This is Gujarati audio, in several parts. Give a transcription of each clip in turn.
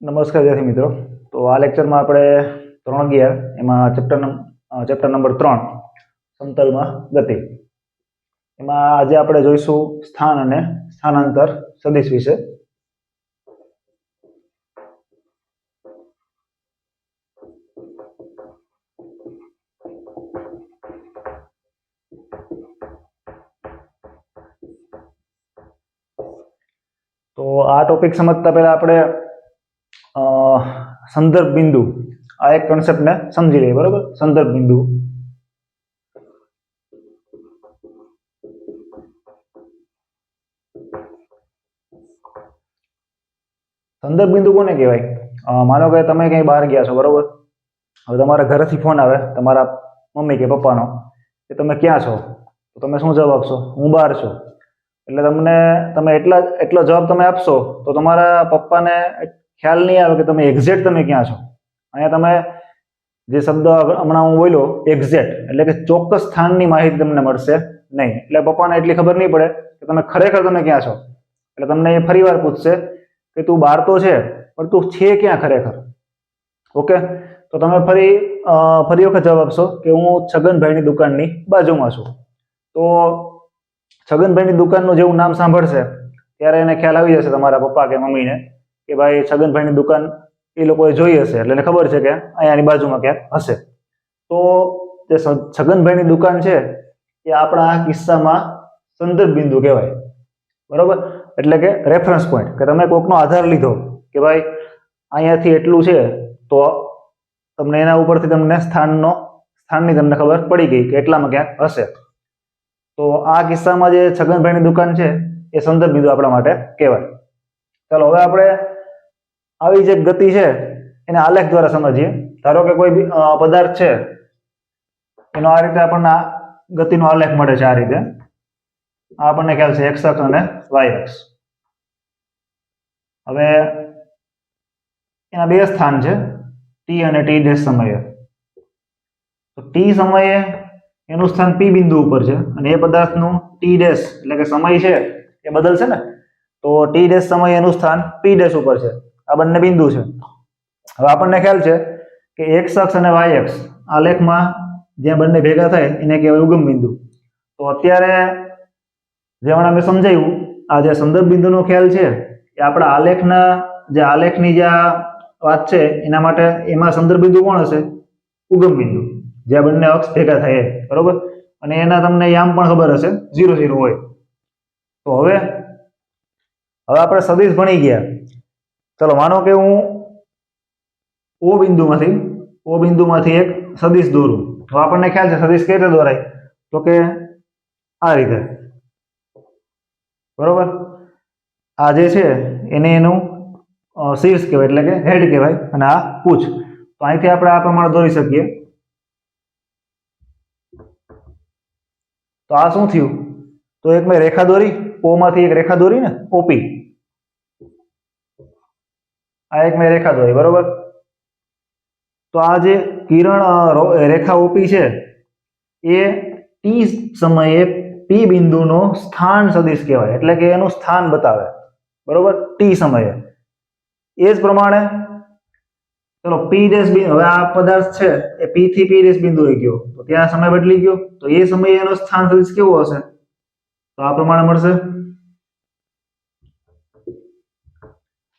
નમસ્કાર વિદ્યાર્થી મિત્રો. તો આ લેક્ચરમાં આપણે ધોરણ 11 એમાં ચેપ્ટર નંબર 3 સમતલમાં ગતિ એમાં આજે આપણે જોઈશું સ્થાન અને સ્થાનાંતર સદિશ વિશે. તો આ ટોપિક સમજતા પહેલા આપણે સંદર્ભ બિંદુ આ એક કોન્સેપ્ટ ને સમજી લઈએ. બરોબર, સંદર્ભ બિંદુ સંદર્ભ બિંદુ કોને કહેવાય? માનો કે તમે ક્યાંય બહાર ગયા છો, બરોબર. હવે તમારા ઘરેથી ફોન આવે તમારા મમ્મી કે પપ્પાનો કે તમે ક્યાં છો, તો તમે શું જવાબ આપશો? હું બહાર છું. એટલે તમે એટલો જવાબ તમે આપશો તો તમારા પપ્પાને ખ્યાલ નહીં આવે કે તમે એક્ઝેક્ટ તમે ક્યાં છો. અહીંયા તમે જે શબ્દ હમણાં હું બોલ્યો એક્ઝેક્ટ એટલે કે ચોક્કસ સ્થાનની માહિતી તમને મળશે નહીં. એટલે પપ્પાને એટલી ખબર નહીં પડે કે તમે ખરેખર તમે ક્યાં છો. એટલે તમને એ ફરી વાર પૂછશે કે તું બહાર તો છે પણ તું છે ક્યાં ખરેખર. ઓકે, તો તમે ફરી વખત જવાબ આપશો કે હું છગનભાઈની દુકાનની બાજુમાં છું. તો છગનભાઈની દુકાનનું જેવું નામ સાંભળશે ત્યારે એને ખ્યાલ આવી જશે તમારા પપ્પા કે મમ્મીને કે ભાઈ છગનભાઈની દુકાન એ લોકોએ જોઈ હશે, એટલે એને ખબર છે કે અહીંયાની બાજુમાં ક્યાંક હશે. તો જે છગનભાઈની દુકાન છે એ આપણા આ કિસ્સામાં સંદર્ભ બિંદુ કહેવાય. બરોબર, એટલે કે રેફરન્સ પોઈન્ટ, કે તમે કોકનો આધાર લીધો કે ભાઈ અહીંયાથી એટલું છે તો તમને એના ઉપરથી તમને સ્થાનની તમને ખબર પડી ગઈ કે એટલામાં ક્યાંક હશે. તો આ કિસ્સામાં જે છગનભાઈની દુકાન છે એ સંદર્ભ બિંદુ આપણા માટે કહેવાય. ચાલો હવે આપણે આવી જે ગતિ છે એને આલેખ દ્વારા સમજીએ. ધારો કે કોઈ પદાર્થ છે એનો આ રીતે આપણને ગતિનો આલેખ મળે છે. આ રીતે આ આપણને ખ્યાલ છે એક્સ અક્ષ અને વાય અક્ષ. હવે એના બે સ્થાન છે ટી અને ટી ડેશ સમયે. તો ટી સમયે એનું સ્થાન પી બિંદુ ઉપર છે અને એ પદાર્થનું ટી ડેશ એટલે કે સમય છે એ બદલશે ને, તો ટી ડેશ સમય એનું સ્થાન પી ડેશ ઉપર છે. આ બંને બિંદુ છે. હવે આપણને ખ્યાલ છે કે એક્સ અક્ષ અને વાય અક્ષ આ લેખમાં જ્યાં બંને ભેગા થાય એને કહેવાય ઉગમ બિંદુ. તો અત્યારે જે હમણાં મેં સમજાવ્યું આ જે સંદર્ભ બિંદુનો ખ્યાલ છે એ આપણા આલેખની જે આ વાત છે એના માટે એમાં સંદર્ભ બિંદુ કોણ હશે? ઉગમ બિંદુ, જ્યાં બંને અક્ષ ભેગા થાય. બરોબર, અને એના તમને યામ પણ ખબર હશે 0 0 હોય. તો હવે આપણે સદિશ ભણી ગયા. ચલો માનો કે હું ઓ બિંદુમાંથી એક સદિશ દોરું. તો આપણને ખ્યાલ છે સદિશ કઈ રીતે દોરાય, તો કે આ રીતે. બરોબર, આ જે છે એને એનું શીર્ષ કહેવાય એટલે કે હેડ કહેવાય અને આ પૂછ. તો અહીંથી આપણે આ પ્રમાણે દોરી શકીએ. તો આ શું થયું? તો એક મેં રેખા દોરી, ઓ માંથી એક રેખા દોરી ને ઓપી. આ એક મેં રેખા દોરી. બરોબર, તો આ જે કિરણ રેખા ઓપી છે એ ટી સમયે પી બિંદુનો સ્થાન સદિશ કહેવાય એટલે કે એનું સ્થાન બતાવે. બરોબર, ટી સમયે. એ જ પ્રમાણે ચલો પી ડેશ બિંદુ, હવે આ પદાર્થ છે એ પી થી પી ડેશ બિંદુ આવી ગયો તો ત્યાં સમય બદલી ગયો. તો એ સમયે એનો સ્થાન સદિશ કેવો હશે? તો આ પ્રમાણે મળશે.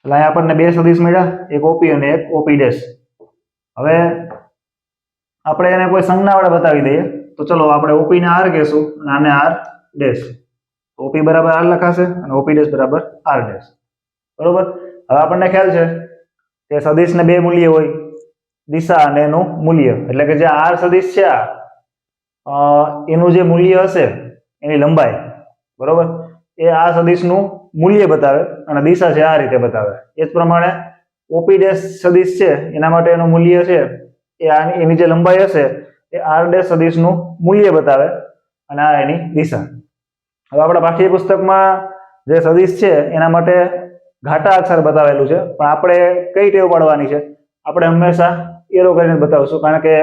એટલે અહીંયા આપણને બે સદિશ મળ્યા, એક ઓપી અને એક ઓપી ડેશ. હવે આપણે એને કોઈ સંજ્ઞા વડે બતાવી દઈએ. તો ચલો આપણે ઓપી ને આર કહેશું અને આને આર ડેશ. ઓપી બરાબર આર લખાશે અને ઓપી ડેશ બરાબર આર ડેશ. બરોબર, હવે આપણને ખ્યાલ છે કે સદિશને બે મૂલ્ય હોય, દિશા અને એનું મૂલ્ય. એટલે કે જે આર સદિશ છે એનું જે મૂલ્ય હશે એની લંબાઈ, બરોબર, એ આ સદિશનું મૂલ્ય બતાવે અને દિશા છે આ રીતે બતાવે. એ જ પ્રમાણે ઓપી ડેશ સદિશ છે એના માટે એનું મૂલ્ય છે એ એની જે લંબાઈ હશે એ આર ડેશ સદિશનું મૂલ્ય બતાવે અને આ એની દિશા. હવે આપણા પાઠ્યપુસ્તકમાં જે સદિશ છે એના માટે ઘાટા અક્ષર બતાવેલું છે, પણ આપણે કઈ ટેવ પાડવાની છે? આપણે હંમેશા એરો કરીને બતાવશું, કારણ કે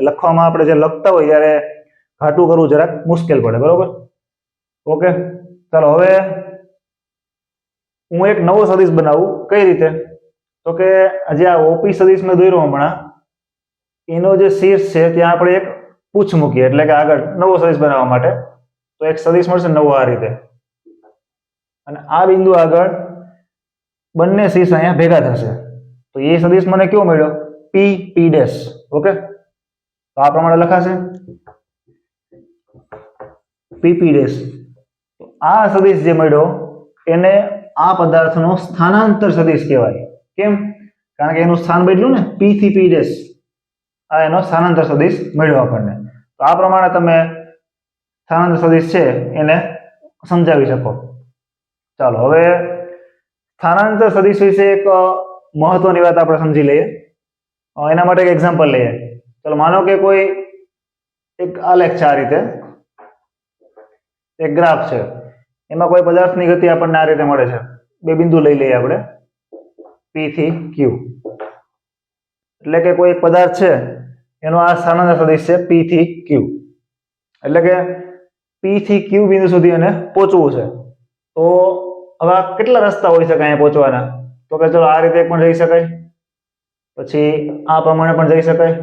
લખવામાં આપણે જે લખતા હોય ત્યારે ઘાટું કરવું જરાક મુશ્કેલ પડે. બરોબર, ઓકે. ચાલો હવે હું એક નવો સદિશ બનાવું. કઈ રીતે? તો કે જે આ ઓપી સદિશ મેં દોર્યો હમણાં, એનો જે શીર્ષ છે ત્યાં આપણે એક પૂછ મૂકીએ, એટલે કે આગળ નવો સદિશ બનાવવા માટે તો એક સદિશ મળશે નવો આ રીતે, અને આ બિંદુ આગળ બંને શીર્ષ અહીંયા ભેગા થશે, તો એ સદિશ મને કેવો મળ્યો? પી પી ડેશ. ઓકે, તો આ પ્રમાણે લખાશે પી પી ડેશ. તો આ સદિશ જે મળ્યો એને આ પદાર્થનો સ્થાનાંતર સદિશ કહેવાય. કેમ? કારણ કે એનું સ્થાન બદલ્યું ને, પી થી પી ડેશ. આ એનો સ્થાનાંતર સદિશ મળ્યો આપણને. તો આ પ્રમાણે તમે સ્થાનાંતર સદિશ છે એને સમજાવી શકો. ચાલો હવે સ્થાનાંતર સદિશ વિશે એક મહત્વની વાત આપણે સમજી લઈએ. એના માટે એક એક્ઝામ્પલ લઈએ. ચલો માનો કે કોઈ એક આલેખ છે, આ રીતે એક ગ્રાફ છે, એમાં કોઈ પદાર્થની ગતિ આપણને આ રીતે મળે છે. બે બિંદુ લઈ લઈએ આપણે, પી થી ક્યુ. એટલે કે કોઈ પદાર્થ છે એનો આ સ્થાનાંતર સદિશ છે પી થી ક્યુ. એટલે કે પી થી ક્યુ બિંદુ સુધી એને પહોંચવું છે. તો હવે કેટલા રસ્તા હોઈ શકે અહીંયા પહોંચવાના? તો કે ચલો આ રીતે પણ જઈ શકાય, પછી આ પ્રમાણે પણ જઈ શકાય,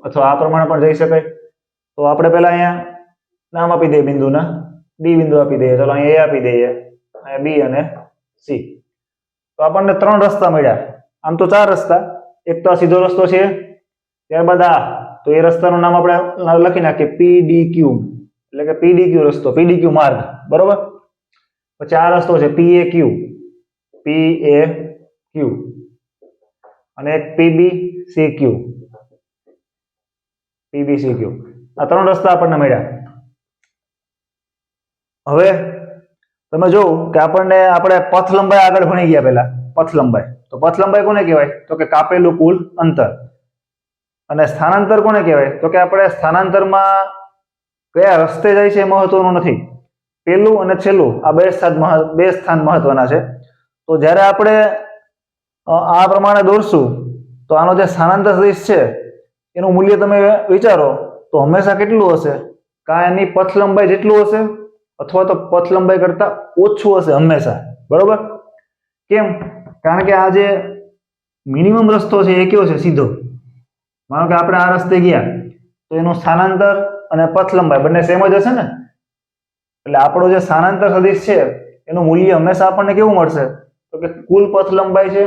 અથવા આ પ્રમાણે પણ જઈ શકાય. તો આપણે પહેલા અહીંયા નામ આપી દઈએ બિંદુના, ડી બિંદુ આપી દઈએ. ચલો અહીંયા એ આપી દઈએ, અહીંયા બી અને સી. તો આપણને 3 રસ્તા મળ્યા. આમ તો 4 રસ્તા, એક તો આ સીધો રસ્તો છે, ત્યારબાદ આ, તો એ રસ્તાનું નામ આપણે લખી નાખીએ પી ડી ક્યુ, એટલે કે પી ડી ક્યુ રસ્તો, પી ડી ક્યુ માર્ગ, બરોબર. પછી આ રસ્તો છે પી એ ક્યુ, પી એ ક્યુ, અને એક PB C Q, PB C Q. આ 3 રસ્તા આપણને મળ્યા. હવે તમે જોવું કે આપણે પથ લંબાઈ આગળ ભણી ગયા પહેલા, પથ લંબાઈ. તો પથ લંબાઈ કોને કહેવાય? તો કે કાપેલું કુલ અંતર. અને સ્થાનાંતર કોને કહેવાય? તો કે આપણે સ્થાનાંતરમાં કયા રસ્તે જાય છે એ મહત્વનું નથી, પહેલું અને છેલ્લું આ બે સ્થાન મહત્વના છે. તો જ્યારે આપણે આ પ્રમાણે દોરશું તો આનો જે સ્થાનાંતર સદિશ છે એનું મૂલ્ય તમે વિચારો તો હંમેશા કેટલું હશે? કાં એની પથ લંબાઈ જેટલું હશે, અથવા તો પથ લંબાઈ કરતા ઓછું હશે હંમેશા, બરોબર. કેમ? કારણ કે આ જે મિનિમમ રસ્તો છે એ કયો છે? સીધો. માનો કે આપણે આ રસ્તે ગયા તો એનું સ્થાનાંતર અને પથ લંબાઈ બંને સેમ જ હશે ને. એટલે આપણો જે સ્થાનાંતર સદિશ છે એનું મૂલ્ય હંમેશા આપણને કેવું મળશે? તો કે કુલ પથ લંબાઈ છે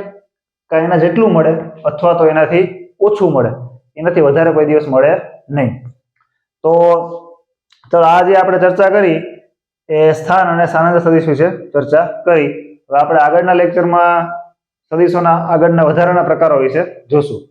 કાં એના જેટલું મળે, અથવા તો એનાથી ઓછું મળે, એનાથી વધારે કોઈ દિવસ મળે નહીં. તો ચલો આ જે આપણે ચર્ચા કરી એ સ્થાન અને સ્થાનાંતર સદિશ વિશે ચર્ચા કરી. હવે આપણે આગળના લેક્ચરમાં સદિશોના આગળના વધારાના પ્રકારો વિશે જોશું.